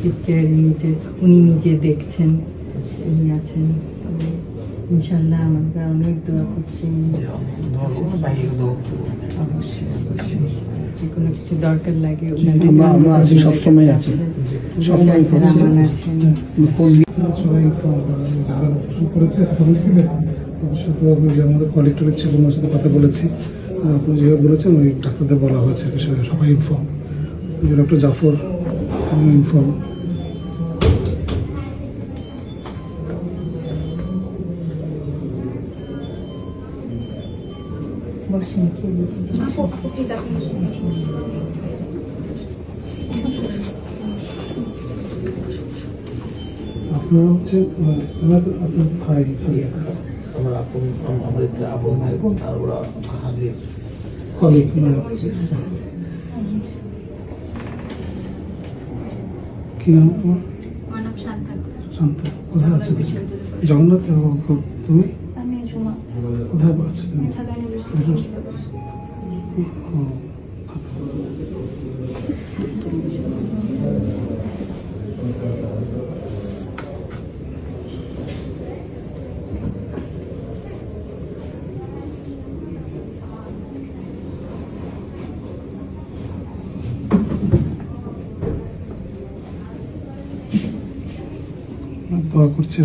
Intensive care ইউনিটে উনি নিজে দেখছেন, উনি আছেন। তবে ইনশাল্লাহ আমরা অনেক দোয়া করছি। অবশ্যই অবশ্যই যে কোনো কিছু দরকার লাগে আমরা আছি, সবসময় আছি, সবসময় করেছে। আমাদের কলেক্টর ছিল, ওনার সাথে কথা বলেছি। আপনি যেভাবে বলেছেন ওই ডাক্তারদের বলা হয়েছে বিষয়ে, সবাই ইনফর্ম। Doctor Zafar inform. আপনারা হচ্ছে আপনার ভাই, আমার একটা আপন ভাই বোন, আর ওরা হাজির কলিগ। কি নাম তোমার? শান্তা। কোথায় আছো তুমি? জগন্নাথ। তুমি কোথায় আছো তুমি? দোয়া করছি।